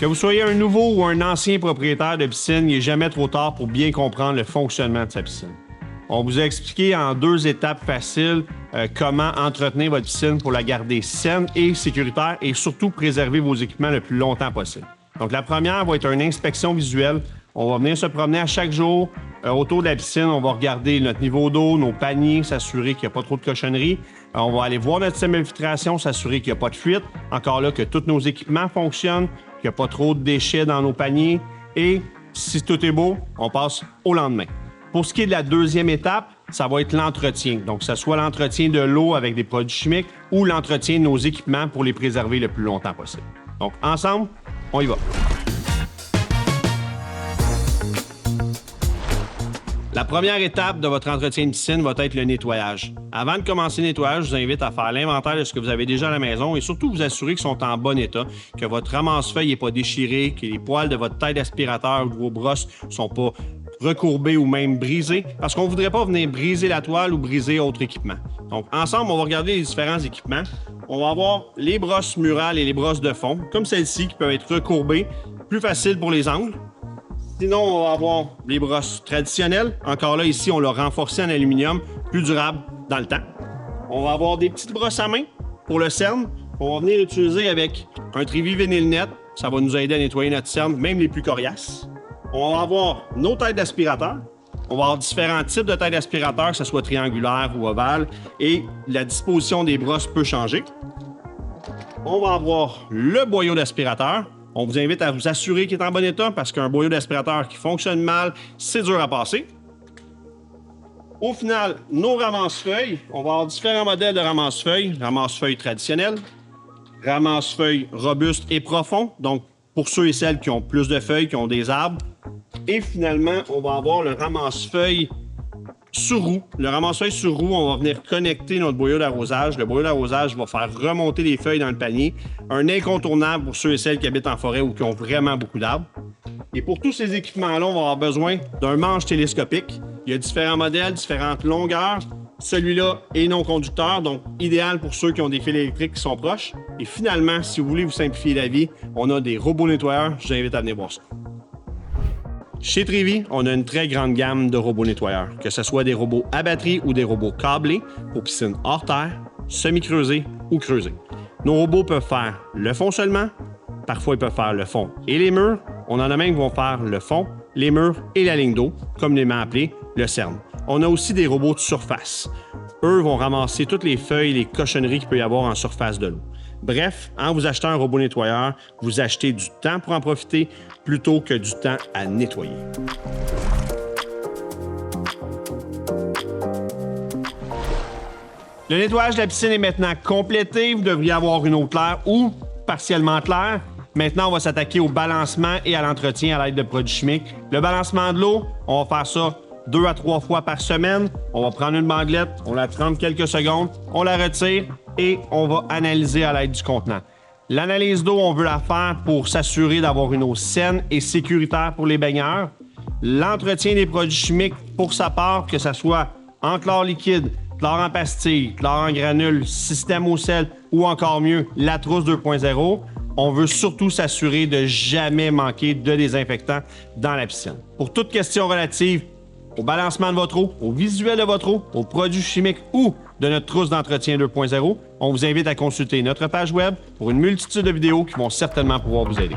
Que vous soyez un nouveau ou un ancien propriétaire de piscine, il n'est jamais trop tard pour bien comprendre le fonctionnement de sa piscine. On vous a expliqué en 2 étapes faciles comment entretenir votre piscine pour la garder saine et sécuritaire et surtout préserver vos équipements le plus longtemps possible. Donc, la première va être une inspection visuelle. On va venir se promener à chaque jour autour de la piscine. On va regarder notre niveau d'eau, nos paniers, s'assurer qu'il n'y a pas trop de cochonneries. On va aller voir notre système de filtration, s'assurer qu'il n'y a pas de fuite. Encore là, que tous nos équipements fonctionnent, qu'il n'y a pas trop de déchets dans nos paniers. Et si tout est beau, on passe au lendemain. Pour ce qui est de la deuxième étape, ça va être l'entretien. Donc, que ce soit l'entretien de l'eau avec des produits chimiques ou l'entretien de nos équipements pour les préserver le plus longtemps possible. Donc, ensemble, on y va. La première étape de votre entretien de piscine va être le nettoyage. Avant de commencer le nettoyage, je vous invite à faire l'inventaire de ce que vous avez déjà à la maison et surtout vous assurer qu'ils sont en bon état, que votre ramasse-feuille n'est pas déchiré, que les poils de votre taille d'aspirateur ou de vos brosses ne sont pas recourbés ou même brisés, parce qu'on ne voudrait pas venir briser la toile ou briser autre équipement. Donc, ensemble, on va regarder les différents équipements. On va avoir les brosses murales et les brosses de fond, comme celles-ci qui peuvent être recourbées, plus faciles pour les angles. Sinon, on va avoir les brosses traditionnelles. Encore là, ici, on l'a renforcé en aluminium, plus durable dans le temps. On va avoir des petites brosses à main pour le cerne. On va venir utiliser avec un Trivi Vinyl Net. Ça va nous aider à nettoyer notre cerne, même les plus coriaces. On va avoir nos têtes d'aspirateur. On va avoir différents types de têtes d'aspirateur, que ce soit triangulaire ou ovale, et la disposition des brosses peut changer. On va avoir le boyau d'aspirateur. On vous invite à vous assurer qu'il est en bon état parce qu'un boyau d'aspirateur qui fonctionne mal, c'est dur à passer. Au final, nos ramasse-feuilles, on va avoir différents modèles de ramasse-feuilles. Ramasse-feuilles traditionnelles, ramasse-feuilles robustes et profonds, donc pour ceux et celles qui ont plus de feuilles, qui ont des arbres. Et finalement, on va avoir le ramasse-feuilles sur roue. Le ramasse-feuilles sur roue, on va venir connecter notre boyau d'arrosage. Le boyau d'arrosage va faire remonter les feuilles dans le panier. Un incontournable pour ceux et celles qui habitent en forêt ou qui ont vraiment beaucoup d'arbres. Et pour tous ces équipements-là, on va avoir besoin d'un manche télescopique. Il y a différents modèles, différentes longueurs. Celui-là est non conducteur, donc idéal pour ceux qui ont des fils électriques qui sont proches. Et finalement, si vous voulez vous simplifier la vie, on a des robots nettoyeurs. Je vous invite à venir voir ça. Chez Trivi, on a une très grande gamme de robots nettoyeurs, que ce soit des robots à batterie ou des robots câblés pour piscines hors terre, semi-creusées ou creusées. Nos robots peuvent faire le fond seulement, parfois ils peuvent faire le fond et les murs. On en a même qui vont faire le fond, les murs et la ligne d'eau, communément appelé le cerne. On a aussi des robots de surface. Eux vont ramasser toutes les feuilles et les cochonneries qu'il peut y avoir en surface de l'eau. Bref, en vous achetant un robot nettoyeur, vous achetez du temps pour en profiter plutôt que du temps à nettoyer. Le nettoyage de la piscine est maintenant complété. Vous devriez avoir une eau claire ou partiellement claire. Maintenant, on va s'attaquer au balancement et à l'entretien à l'aide de produits chimiques. Le balancement de l'eau, on va faire ça 2 à 3 fois par semaine. On va prendre une bandelette, on la trempe quelques secondes, on la retire et on va analyser à l'aide du contenant. L'analyse d'eau, on veut la faire pour s'assurer d'avoir une eau saine et sécuritaire pour les baigneurs. L'entretien des produits chimiques, pour sa part, que ce soit en chlore liquide, chlore en pastille, chlore en granule, système au sel ou encore mieux, la trousse 2.0, on veut surtout s'assurer de jamais manquer de désinfectant dans la piscine. Pour toute question relative au balancement de votre eau, au visuel de votre eau, aux produits chimiques ou de notre trousse d'entretien 2.0, on vous invite à consulter notre page web pour une multitude de vidéos qui vont certainement pouvoir vous aider.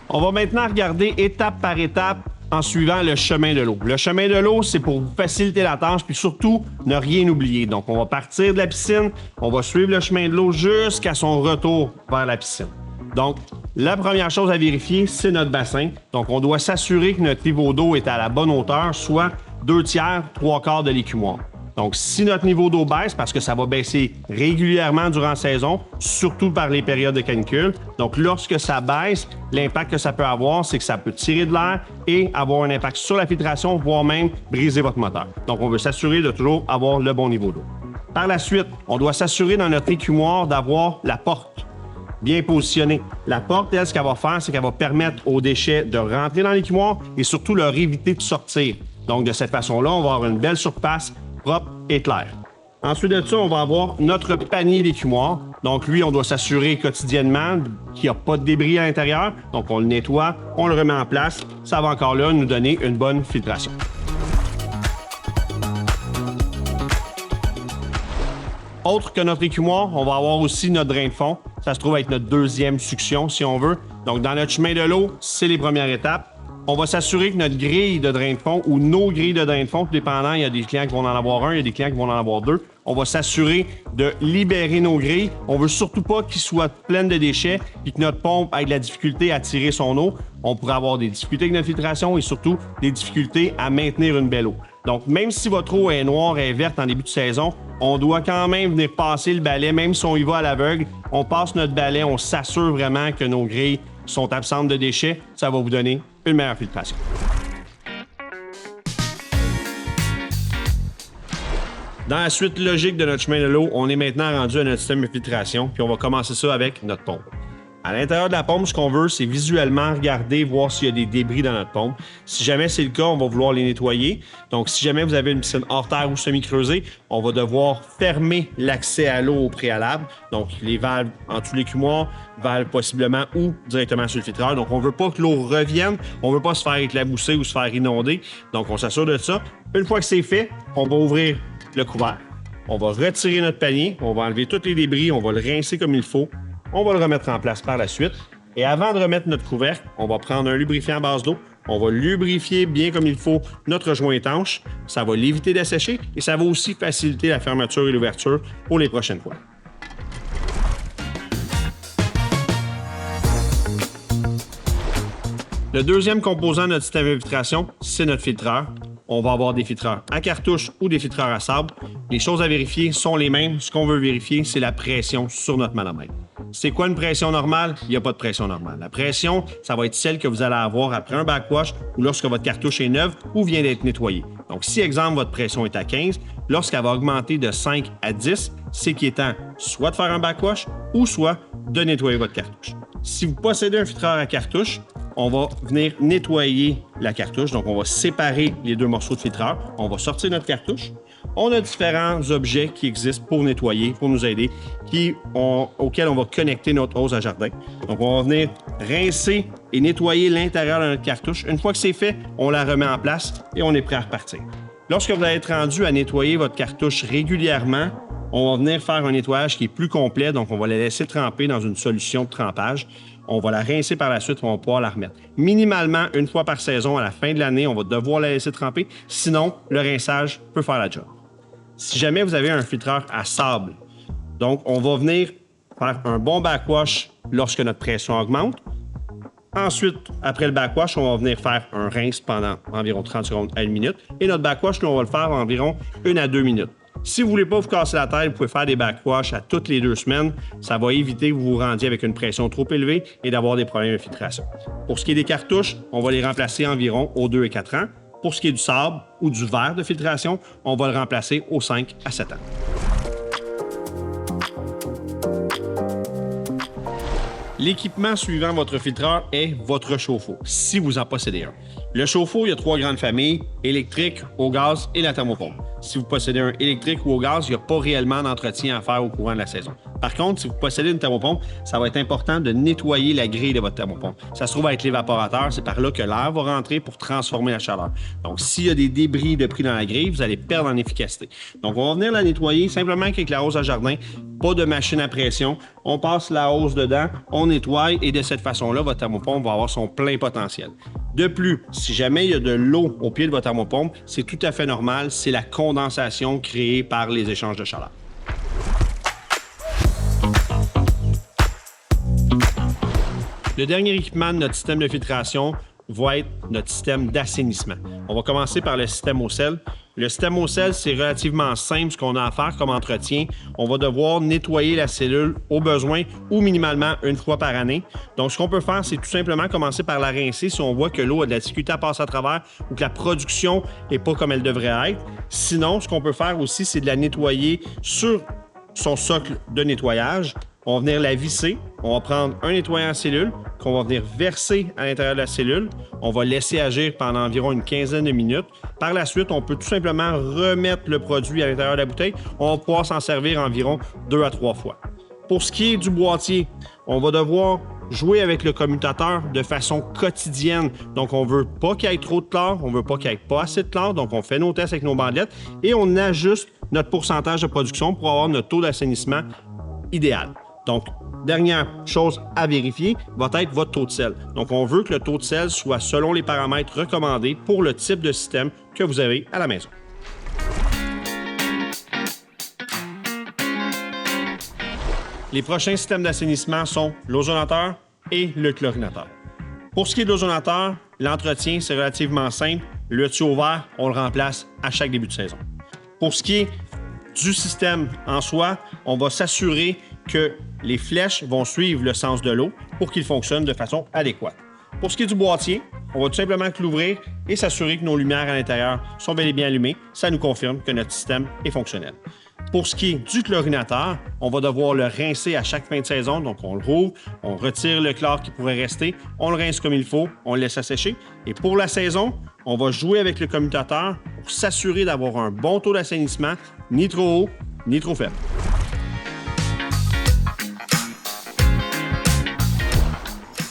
On va maintenant regarder étape par étape en suivant le chemin de l'eau. Le chemin de l'eau, c'est pour vous faciliter la tâche puis surtout ne rien oublier. Donc, on va partir de la piscine, on va suivre le chemin de l'eau jusqu'à son retour vers la piscine. Donc, la première chose à vérifier, c'est notre bassin. Donc, on doit s'assurer que notre niveau d'eau est à la bonne hauteur, soit 2/3, 3/4 de l'écumoire. Donc, si notre niveau d'eau baisse, parce que ça va baisser régulièrement durant la saison, surtout par les périodes de canicule, donc lorsque ça baisse, l'impact que ça peut avoir, c'est que ça peut tirer de l'air et avoir un impact sur la filtration, voire même briser votre moteur. Donc, on veut s'assurer de toujours avoir le bon niveau d'eau. Par la suite, on doit s'assurer dans notre écumoire d'avoir la porte bien positionnée. La porte, elle, ce qu'elle va faire, c'est qu'elle va permettre aux déchets de rentrer dans l'écumoire et surtout leur éviter de sortir. Donc, de cette façon-là, on va avoir une belle surface propre et claire. Ensuite de ça, on va avoir notre panier d'écumoire. Donc lui, on doit s'assurer quotidiennement qu'il n'y a pas de débris à l'intérieur. Donc on le nettoie, on le remet en place. Ça va encore là nous donner une bonne filtration. Autre que notre écumoire, on va avoir aussi notre drain de fond. Ça se trouve être notre deuxième succion, si on veut. Donc, dans notre chemin de l'eau, c'est les premières étapes. On va s'assurer que notre grille de drain de fond ou nos grilles de drain de fond, tout dépendant, il y a des clients qui vont en avoir un, il y a des clients qui vont en avoir deux. On va s'assurer de libérer nos grilles. On veut surtout pas qu'ils soient pleines de déchets et que notre pompe ait de la difficulté à tirer son eau. On pourrait avoir des difficultés avec notre filtration et surtout des difficultés à maintenir une belle eau. Donc, même si votre eau est noire et verte en début de saison, on doit quand même venir passer le balai, même si on y va à l'aveugle. On passe notre balai, on s'assure vraiment que nos grilles sont absentes de déchets. Ça va vous donner une meilleure filtration. Dans la suite logique de notre chemin de l'eau, on est maintenant rendu à notre système de filtration, puis on va commencer ça avec notre pompe. À l'intérieur de la pompe, ce qu'on veut, c'est visuellement regarder, voir s'il y a des débris dans notre pompe. Si jamais c'est le cas, on va vouloir les nettoyer. Donc, si jamais vous avez une piscine hors terre ou semi-creusée, on va devoir fermer l'accès à l'eau au préalable. Donc, les valves en tous les l'écumoire, valves possiblement ou directement sur le filtreur. Donc, on ne veut pas que l'eau revienne. On ne veut pas se faire éclabousser ou se faire inonder. Donc, on s'assure de ça. Une fois que c'est fait, on va ouvrir le couvert. On va retirer notre panier. On va enlever tous les débris. On va le rincer comme il faut. On va le remettre en place par la suite. Et avant de remettre notre couvercle, on va prendre un lubrifiant à base d'eau. On va lubrifier bien comme il faut notre joint étanche. Ça va l'éviter d'assécher et ça va aussi faciliter la fermeture et l'ouverture pour les prochaines fois. Le deuxième composant de notre système de filtration, c'est notre filtreur. On va avoir des filtreurs à cartouche ou des filtreurs à sable. Les choses à vérifier sont les mêmes. Ce qu'on veut vérifier, c'est la pression sur notre manomètre. C'est quoi une pression normale? Il n'y a pas de pression normale. La pression, ça va être celle que vous allez avoir après un backwash ou lorsque votre cartouche est neuve ou vient d'être nettoyée. Donc, si, exemple, votre pression est à 15, lorsqu'elle va augmenter de 5 à 10, c'est qu'il est temps soit de faire un backwash ou soit de nettoyer votre cartouche. Si vous possédez un filtreur à cartouche, on va venir nettoyer la cartouche. Donc, on va séparer les deux morceaux de filtreur. On va sortir notre cartouche. On a différents objets qui existent pour nettoyer, pour nous aider, auxquels on va connecter notre hose à jardin. Donc, on va venir rincer et nettoyer l'intérieur de notre cartouche. Une fois que c'est fait, on la remet en place et on est prêt à repartir. Lorsque vous allez être rendu à nettoyer votre cartouche régulièrement, on va venir faire un nettoyage qui est plus complet. Donc, on va la laisser tremper dans une solution de trempage. On va la rincer par la suite, on va pouvoir la remettre. Minimalement, une fois par saison, à la fin de l'année, on va devoir la laisser tremper. Sinon, le rinçage peut faire la job. Si jamais vous avez un filtreur à sable, donc on va venir faire un bon backwash lorsque notre pression augmente. Ensuite, après le backwash, on va venir faire un rince pendant environ 30 secondes à 1 minute. Et notre backwash, nous, on va le faire environ 1 à 2 minutes. Si vous ne voulez pas vous casser la tête, vous pouvez faire des backwash à toutes les 2 semaines. Ça va éviter que vous vous rendiez avec une pression trop élevée et d'avoir des problèmes de filtration. Pour ce qui est des cartouches, on va les remplacer environ aux 2 et 4 ans. Pour ce qui est du sable ou du verre de filtration, on va le remplacer aux 5 à 7 ans. L'équipement suivant votre filtreur est votre chauffe-eau, si vous en possédez un. Le chauffe-eau, il y a 3 grandes familles, électrique, au gaz et la thermopompe. Si vous possédez un électrique ou au gaz, il n'y a pas réellement d'entretien à faire au courant de la saison. Par contre, si vous possédez une thermopompe, ça va être important de nettoyer la grille de votre thermopompe. Ça se trouve être l'évaporateur, c'est par là que l'air va rentrer pour transformer la chaleur. Donc, s'il y a des débris de pris dans la grille, vous allez perdre en efficacité. Donc, on va venir la nettoyer simplement avec la hose à jardin, pas de machine à pression. On passe la hose dedans, on nettoie et de cette façon-là, votre thermopompe va avoir son plein potentiel. De plus, si jamais il y a de l'eau au pied de votre thermopompe, c'est tout à fait normal, c'est la condensation créée par les échanges de chaleur. Le dernier équipement de notre système de filtration va être notre système d'assainissement. On va commencer par le système au sel. Le système au sel, c'est relativement simple ce qu'on a à faire comme entretien. On va devoir nettoyer la cellule au besoin ou minimalement 1 fois par année. Donc, ce qu'on peut faire, c'est tout simplement commencer par la rincer si on voit que l'eau a de la difficulté à passer à travers ou que la production n'est pas comme elle devrait être. Sinon, ce qu'on peut faire aussi, c'est de la nettoyer sur son socle de nettoyage On va venir la visser. On va prendre un nettoyant à cellule qu'on va venir verser à l'intérieur de la cellule. On va laisser agir pendant environ une quinzaine de minutes. Par la suite, on peut tout simplement remettre le produit à l'intérieur de la bouteille. On va pouvoir s'en servir environ 2 à 3 fois. Pour ce qui est du boîtier, on va devoir jouer avec le commutateur de façon quotidienne. Donc, on ne veut pas qu'il y ait trop de chlore, on ne veut pas qu'il y ait pas assez de chlore. Donc, on fait nos tests avec nos bandelettes et on ajuste notre pourcentage de production pour avoir notre taux d'assainissement idéal. Donc, dernière chose à vérifier va être votre taux de sel. Donc, on veut que le taux de sel soit selon les paramètres recommandés pour le type de système que vous avez à la maison. Les prochains systèmes d'assainissement sont l'ozonateur et le chlorinateur. Pour ce qui est de l'ozonateur, l'entretien, c'est relativement simple. Le tuyau vert, on le remplace à chaque début de saison. Pour ce qui est du système en soi, on va s'assurer que les flèches vont suivre le sens de l'eau pour qu'il fonctionne de façon adéquate. Pour ce qui est du boîtier, on va tout simplement l'ouvrir et s'assurer que nos lumières à l'intérieur sont bel et bien allumées. Ça nous confirme que notre système est fonctionnel. Pour ce qui est du chlorinateur, on va devoir le rincer à chaque fin de saison. Donc, on le rouvre, on retire le chlore qui pourrait rester, on le rince comme il faut, on le laisse assécher. Et pour la saison, on va jouer avec le commutateur pour s'assurer d'avoir un bon taux d'assainissement, ni trop haut, ni trop faible.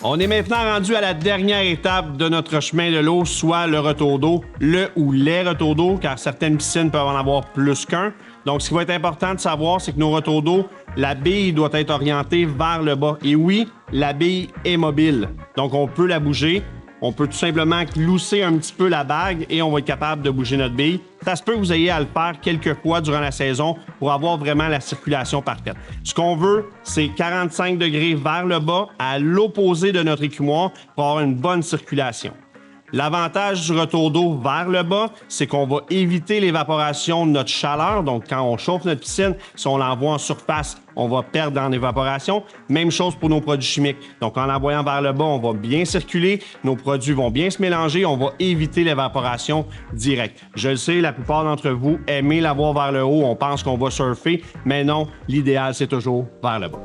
On est maintenant rendu à la dernière étape de notre chemin de l'eau, soit le retour d'eau, le ou les retours d'eau, car certaines piscines peuvent en avoir plus qu'un. Donc, ce qui va être important de savoir, c'est que nos retours d'eau, la bille doit être orientée vers le bas. Et oui, la bille est mobile. Donc, on peut la bouger. On peut tout simplement glousser un petit peu la bague et on va être capable de bouger notre bille. Ça se peut que vous ayez à le faire quelques fois durant la saison pour avoir vraiment la circulation parfaite. Ce qu'on veut, c'est 45 degrés vers le bas, à l'opposé de notre écumoire, pour avoir une bonne circulation. L'avantage du retour d'eau vers le bas, c'est qu'on va éviter l'évaporation de notre chaleur. Donc, quand on chauffe notre piscine, si on l'envoie en surface, on va perdre en évaporation. Même chose pour nos produits chimiques. Donc, en l'envoyant vers le bas, on va bien circuler, nos produits vont bien se mélanger, on va éviter l'évaporation directe. Je le sais, la plupart d'entre vous aimez l'avoir vers le haut, on pense qu'on va surfer, mais non, l'idéal, c'est toujours vers le bas.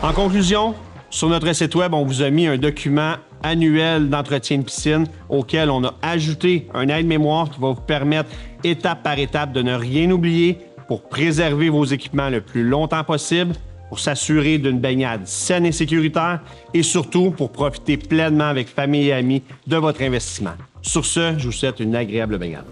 En conclusion, sur notre site web, on vous a mis un document annuel d'entretien de piscine auquel on a ajouté un aide-mémoire qui va vous permettre, étape par étape, de ne rien oublier pour préserver vos équipements le plus longtemps possible, pour s'assurer d'une baignade saine et sécuritaire et surtout pour profiter pleinement avec famille et amis de votre investissement. Sur ce, je vous souhaite une agréable baignade.